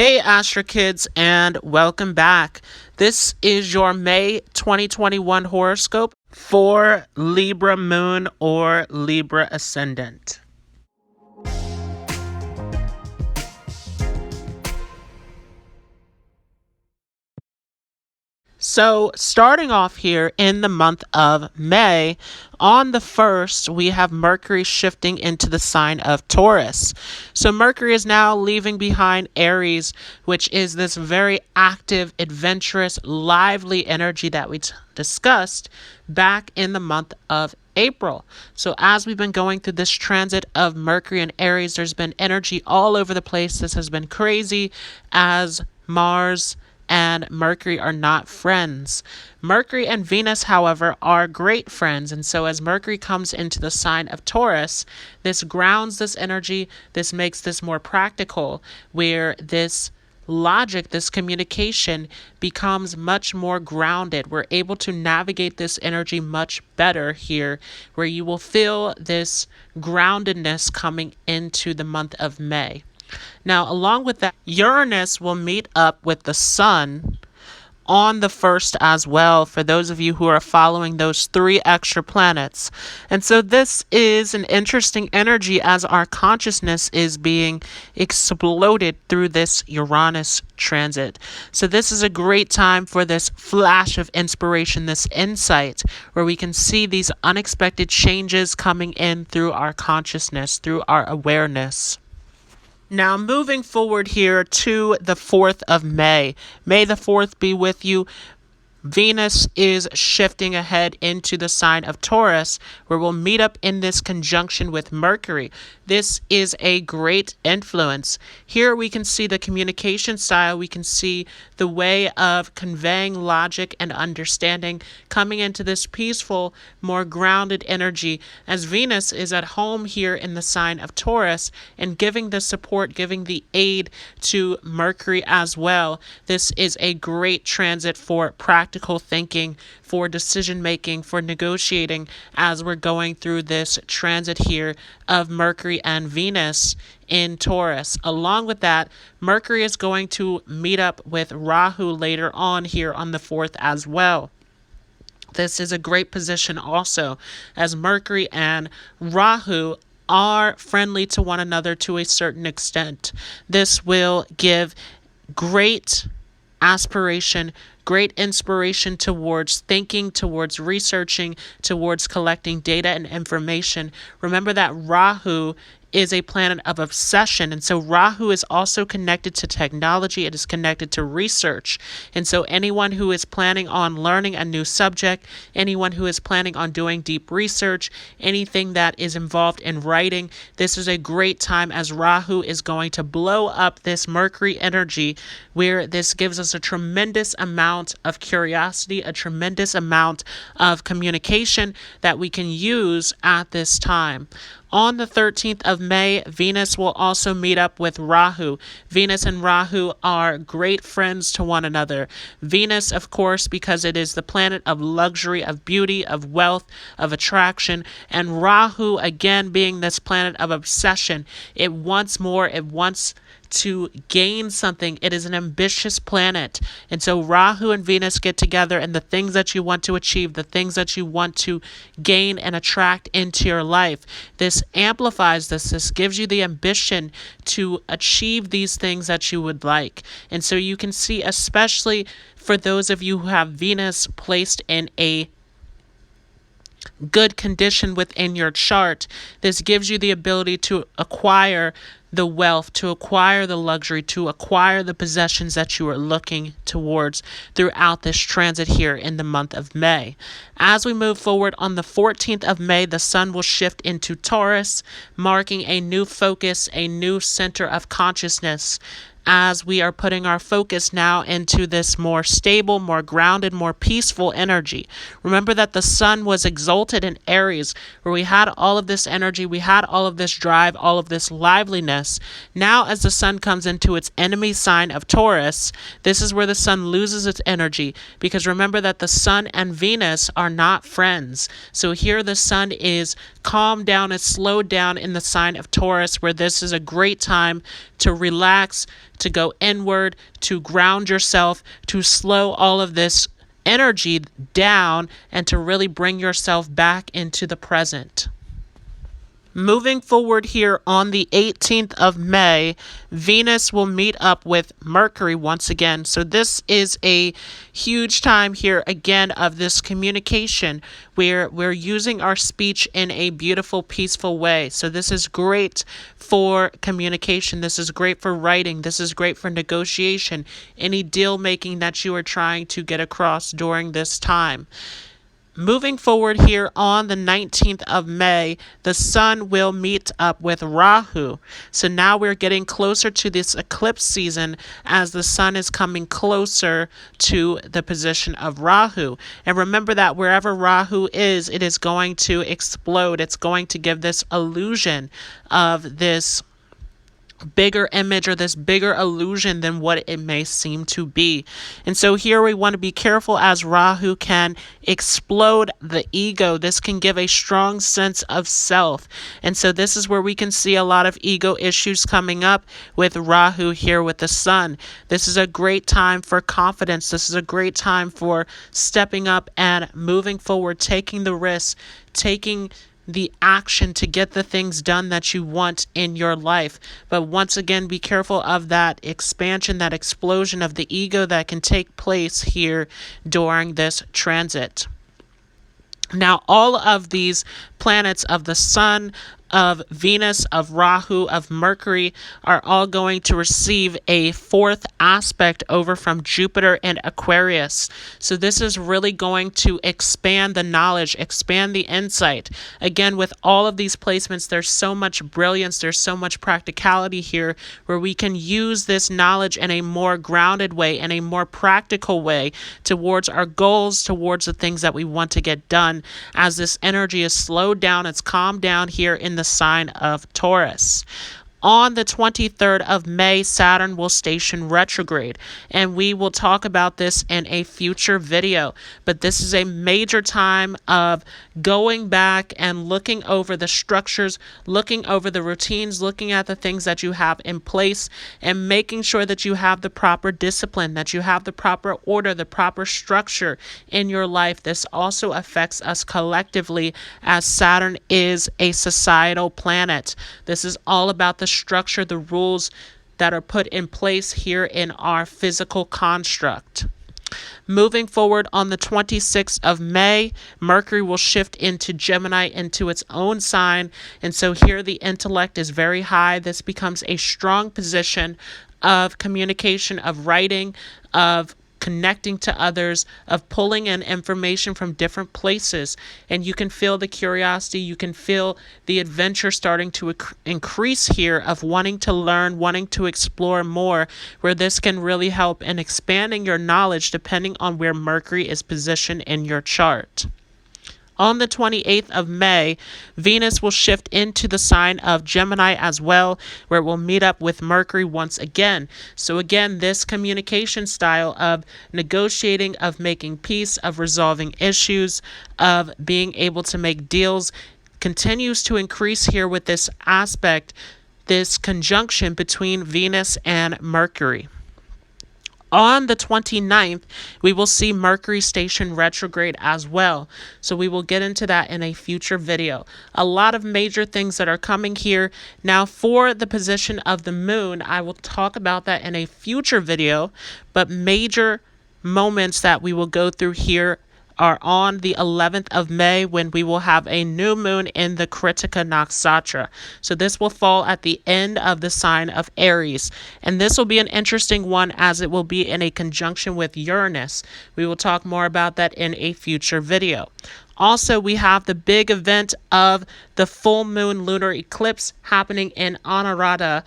Hey Astra Kids, and welcome back. This is your May 2021 horoscope for Libra Moon or Libra Ascendant. So, starting off here in the month of May, on the 1st, we have Mercury shifting into the sign of Taurus. So, Mercury is now leaving behind Aries, which is this very active, adventurous, lively energy that we discussed back in the month of April. So as we've been going through this transit of Mercury and Aries, there's been energy all over the place. This has been crazy as Mars and Mercury are not friends. Mercury and Venus, however, are great friends. And so as Mercury comes into the sign of Taurus, this grounds this energy. This makes this more practical, where this logic, this communication becomes much more grounded. We're able to navigate this energy much better here, where you will feel this groundedness coming into the month of May. Now, along with that, Uranus will meet up with the Sun on the 1st as well, for those of you who are following those 3 extra planets. And so this is an interesting energy as our consciousness is being exploded through this Uranus transit. So this is a great time for this flash of inspiration, this insight, where we can see these unexpected changes coming in through our consciousness, through our awareness. Now, moving forward here to the 4th of May. May the 4th be with you. Venus is shifting ahead into the sign of Taurus, where we'll meet up in this conjunction with Mercury. This is a great influence. Here we can see the communication style. We can see the way of conveying logic and understanding coming into this peaceful, more grounded energy, as Venus is at home here in the sign of Taurus and giving the support, giving the aid to Mercury as well. This is a great transit for practical thinking, for decision making, for negotiating, as we're going through this transit here of Mercury and Venus in Taurus. Along with that, Mercury is going to meet up with Rahu later on here on the 4th as well. This is a great position also, as Mercury and Rahu are friendly to one another to a certain extent. This will give great aspiration, great inspiration towards thinking, towards researching, towards collecting data and information. Remember that Rahu is a planet of obsession, and so Rahu is also connected to technology. It is connected to research, and so anyone who is planning on learning a new subject, anyone who is planning on doing deep research, anything that is involved in writing, this is a great time, as Rahu is going to blow up this Mercury energy, where this gives us a tremendous amount of curiosity, a tremendous amount of communication that we can use at this time. On the 13th of May, Venus will also meet up with Rahu. Venus and Rahu are great friends to one another. Venus, of course, because it is the planet of luxury, of beauty, of wealth, of attraction, and Rahu, again, being this planet of obsession. It wants more, it wants to gain something. It is an ambitious planet. And so Rahu and Venus get together, and the things that you want to achieve, the things that you want to gain and attract into your life, this amplifies this. This gives you the ambition to achieve these things that you would like. And so you can see, especially for those of you who have Venus placed in a good condition within your chart, this gives you the ability to acquire the wealth, to acquire the luxury, to acquire the possessions that you are looking towards throughout this transit here in the month of May. As we move forward on the 14th of May, the Sun will shift into Taurus, marking a new focus, a new center of consciousness, as we are putting our focus now into this more stable, more grounded, more peaceful energy. Remember that the Sun was exalted in Aries, where we had all of this energy, we had all of this drive, all of this liveliness. Now, as the Sun comes into its enemy sign of Taurus, this is where the Sun loses its energy, because remember that the Sun and Venus are not friends. So here the Sun is calmed down, it's slowed down in the sign of Taurus, where this is a great time to relax, to go inward, to ground yourself, to slow all of this energy down, and to really bring yourself back into the present. Moving forward here on the 18th of May, Venus will meet up with Mercury once again. So this is a huge time here again of this communication where we're using our speech in a beautiful, peaceful way. So this is great for communication. This is great for writing. This is great for negotiation. Any deal making that you are trying to get across during this time. Moving forward here on the 19th of May, the sun will meet up with Rahu. So now we're getting closer to this eclipse season as the sun is coming closer to the position of Rahu. And remember that wherever Rahu is, it is going to explode. It's going to give this illusion of this bigger image or this bigger illusion than what it may seem to be. And so here we want to be careful as Rahu can explode the ego. This can give a strong sense of self. And so this is where we can see a lot of ego issues coming up with Rahu here with the sun. This is a great time for confidence. This is a great time for stepping up and moving forward, taking the risk, taking the action to get the things done that you want in your life. But once again, be careful of that expansion, that explosion of the ego that can take place here during this transit. Now, all of these planets of the sun, of Venus, of Rahu, of Mercury are all going to receive a fourth aspect over from Jupiter and Aquarius. So this is really going to expand the knowledge, expand the insight. Again, with all of these placements, there's so much brilliance, there's so much practicality here where we can use this knowledge in a more grounded way, in a more practical way towards our goals, towards the things that we want to get done. As this energy is slowed down, it's calmed down here in the sign of Taurus. On the 23rd of May, Saturn will station retrograde, and we will talk about this in a future video. But this is a major time of going back and looking over the structures, looking over the routines, looking at the things that you have in place, and making sure that you have the proper discipline, that you have the proper order, the proper structure in your life. This also affects us collectively as Saturn is a societal planet. This is all about the structure, the rules that are put in place here in our physical construct. Moving forward on the 26th of May, Mercury will shift into Gemini, into its own sign. And so here the intellect is very high. This becomes a strong position of communication, of writing, of connecting to others, of pulling in information from different places. And you can feel the curiosity, you can feel the adventure starting to increase here of wanting to learn, wanting to explore more, where this can really help in expanding your knowledge depending on where Mercury is positioned in your chart. On the 28th of May, Venus will shift into the sign of Gemini as well, where it will meet up with Mercury once again. So again, this communication style of negotiating, of making peace, of resolving issues, of being able to make deals continues to increase here with this aspect, this conjunction between Venus and Mercury. On the 29th, we will see Mercury station retrograde as well. So we will get into that in a future video. A lot of major things that are coming here. Now for the position of the moon, I will talk about that in a future video. But major moments that we will go through here are on the 11th of May when we will have a new moon in the Kritika Nakshatra. So this will fall at the end of the sign of Aries. And this will be an interesting one as it will be in a conjunction with Uranus. We will talk more about that in a future video. Also, we have the big event of the full moon lunar eclipse happening in Anuradha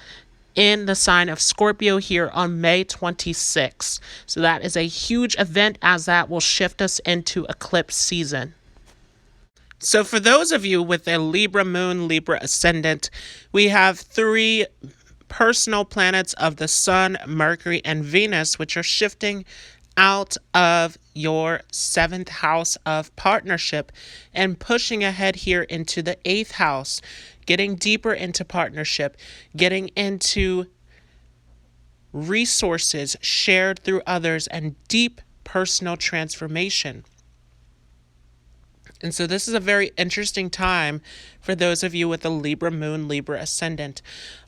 in the sign of Scorpio here on May 26th. So that is a huge event as that will shift us into eclipse season. So for those of you with a Libra moon, Libra ascendant, we have three personal planets of the Sun, Mercury, and Venus, which are shifting out of your 7th house of partnership and pushing ahead here into the 8th house, getting deeper into partnership, getting into resources shared through others, and deep personal transformation. And so this is a very interesting time for those of you with a Libra moon, Libra ascendant,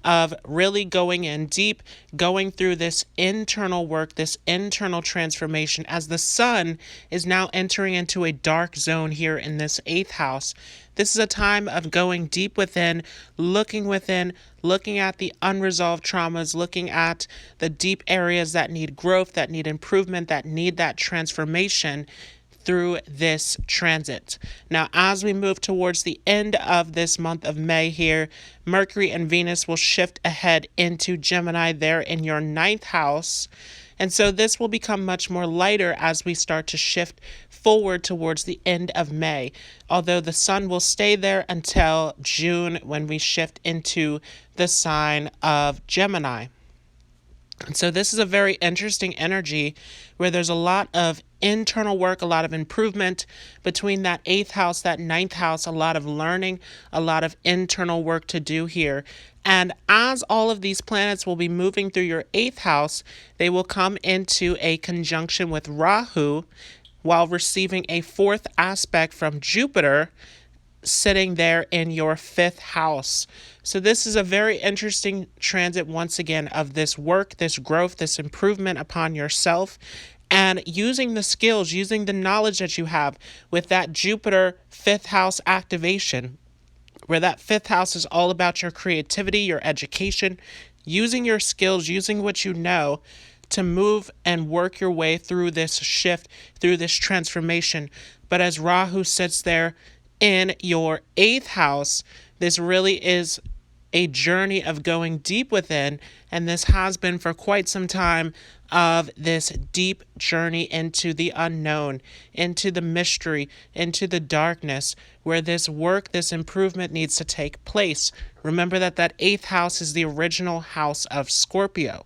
of really going in deep, going through this internal work, this internal transformation, as the sun is now entering into a dark zone here in this 8th house. This is a time of going deep within, looking at the unresolved traumas, looking at the deep areas that need growth, that need improvement, that need that transformation through this transit. Now, as we move towards the end of this month of May here, Mercury and Venus will shift ahead into Gemini there in your 9th house. And so this will become much more lighter as we start to shift forward towards the end of May, although the sun will stay there until June when we shift into the sign of Gemini. And so this is a very interesting energy where there's a lot of internal work, a lot of improvement between that 8th house, that 9th house, a lot of learning, a lot of internal work to do here. And as all of these planets will be moving through your 8th house, they will come into a conjunction with Rahu while receiving a 4th aspect from Jupiter sitting there in your 5th house. So this is a very interesting transit once again of this work, this growth, this improvement upon yourself, and using the skills, using the knowledge that you have with that Jupiter 5th house activation, where that 5th house is all about your creativity, your education, using your skills, using what you know to move and work your way through this shift, through this transformation. But as Rahu sits there in your 8th house, this really is a journey of going deep within, and this has been for quite some time, of this deep journey into the unknown, into the mystery, into the darkness, where this work, this improvement needs to take place. Remember that that 8th house is the original house of Scorpio.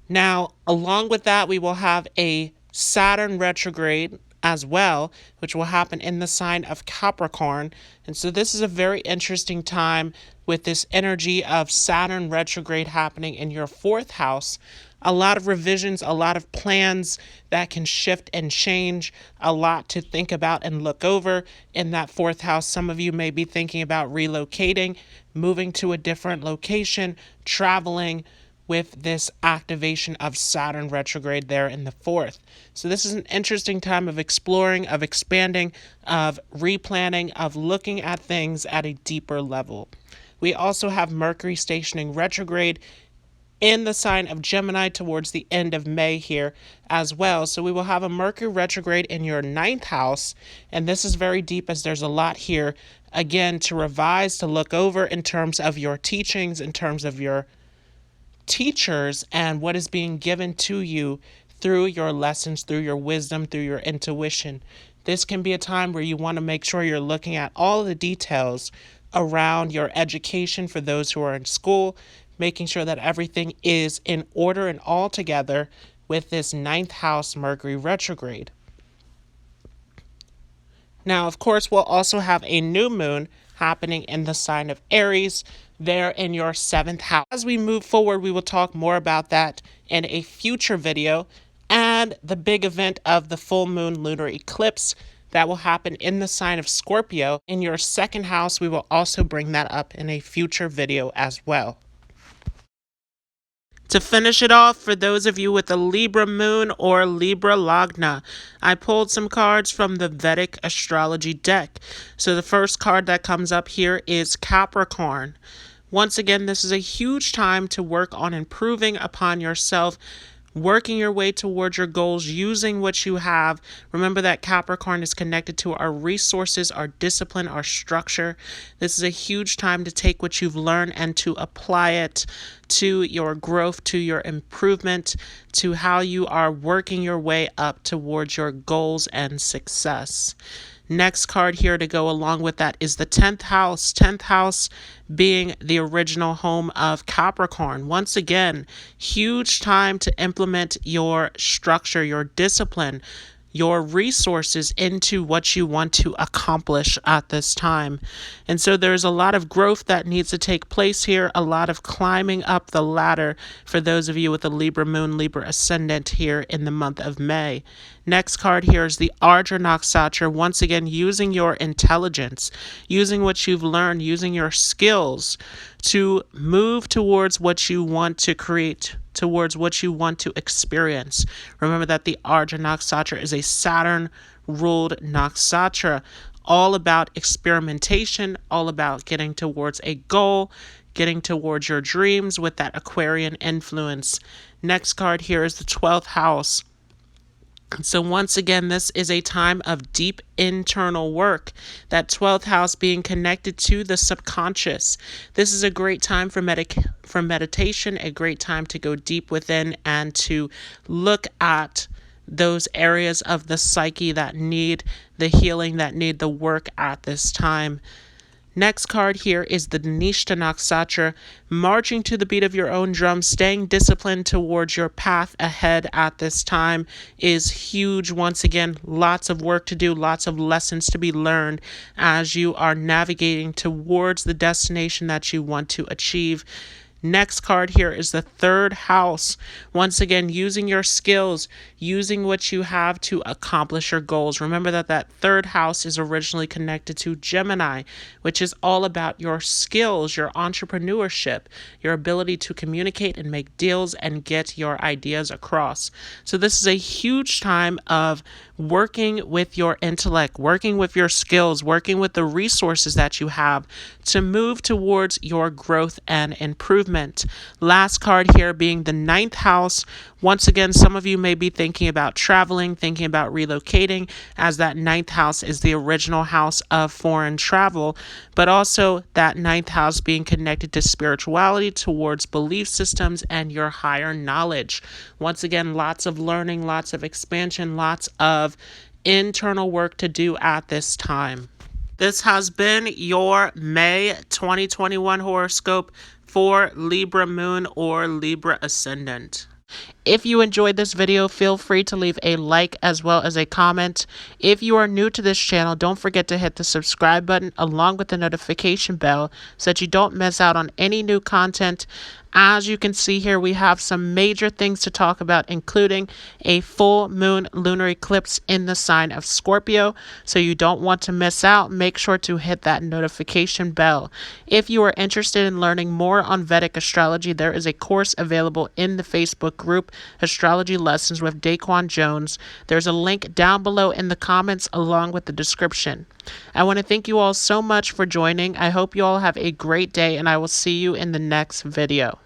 Now, along with that, we will have a Saturn retrograde as well, which will happen in the sign of Capricorn. And so this is a very interesting time with this energy of Saturn retrograde happening in your 4th house. A lot of revisions, a lot of plans that can shift and change, a lot to think about and look over in that 4th house. Some of you may be thinking about relocating, moving to a different location, traveling, with this activation of Saturn retrograde there in the 4th. So this is an interesting time of exploring, of expanding, of replanning, of looking at things at a deeper level. We also have Mercury stationing retrograde in the sign of Gemini towards the end of May here as well. So we will have a Mercury retrograde in your 9th house, and this is very deep as there's a lot here, again, to revise, to look over in terms of your teachings, in terms of your teachers and what is being given to you through your lessons, through your wisdom, through your intuition. This can be a time where you want to make sure you're looking at all of the details around your education for those who are in school, making sure that everything is in order and all together with this 9th house Mercury retrograde. Now, of course, we'll also have a new moon happening in the sign of Aries there in your 7th house. As we move forward, we will talk more about that in a future video, and the big event of the full moon lunar eclipse that will happen in the sign of Scorpio in your 2nd house. We will also bring that up in a future video as well. To finish it off, for those of you with a Libra moon or Libra Lagna, I pulled some cards from the Vedic Astrology deck. So the first card that comes up here is Capricorn. Once again, this is a huge time to work on improving upon yourself, working your way towards your goals, using what you have. Remember that Capricorn is connected to our resources, our discipline, our structure. This is a huge time to take what you've learned and to apply it to your growth, to your improvement, to how you are working your way up towards your goals and success. Next card here to go along with that is the 10th house. 10th house being the original home of Capricorn. Once again, huge time to implement your structure, your discipline, your resources into what you want to accomplish at this time. And so there's a lot of growth that needs to take place here, a lot of climbing up the ladder for those of you with a Libra moon, Libra ascendant here in the month of May. Next card here is the Ardra Nakshatra. Once again, using your intelligence, using what you've learned, using your skills to move towards what you want to create, towards what you want to experience. Remember that the Ardra Nakshatra is a Saturn-ruled nakshatra, all about experimentation, all about getting towards a goal, getting towards your dreams with that Aquarian influence. Next card here is the 12th house. So once again, this is a time of deep internal work, that 12th house being connected to the subconscious. This is a great time for meditation, a great time to go deep within and to look at those areas of the psyche that need the healing, that need the work at this time. Next card here is the Dhanishta Nakshatra, marching to the beat of your own drum, staying disciplined towards your path ahead at this time is huge. Once again, lots of work to do, lots of lessons to be learned as you are navigating towards the destination that you want to achieve. Next card here is the 3rd house. Once again, using your skills, using what you have to accomplish your goals. Remember that that 3rd house is originally connected to Gemini, which is all about your skills, your entrepreneurship, your ability to communicate and make deals and get your ideas across. So this is a huge time of working with your intellect, working with your skills, working with the resources that you have to move towards your growth and improvement. Last card here being the 9th house. Once again, some of you may be thinking about traveling, thinking about relocating, as that 9th house is the original house of foreign travel, but also that 9th house being connected to spirituality, towards belief systems and your higher knowledge. Once again, lots of learning, lots of expansion, lots of internal work to do at this time. This has been your May 2021 horoscope for Libra Moon or Libra Ascendant. If you enjoyed this video, feel free to leave a like as well as a comment. If you are new to this channel, don't forget to hit the subscribe button along with the notification bell so that you don't miss out on any new content. As you can see here, we have some major things to talk about, including a full moon lunar eclipse in the sign of Scorpio. So you don't want to miss out. Make sure to hit that notification bell. If you are interested in learning more on Vedic astrology, there is a course available in the Facebook group, Astrology Lessons with Daquan Jones. There's a link down below in the comments along with the description. I want to thank you all so much for joining. I hope you all have a great day, and I will see you in the next video.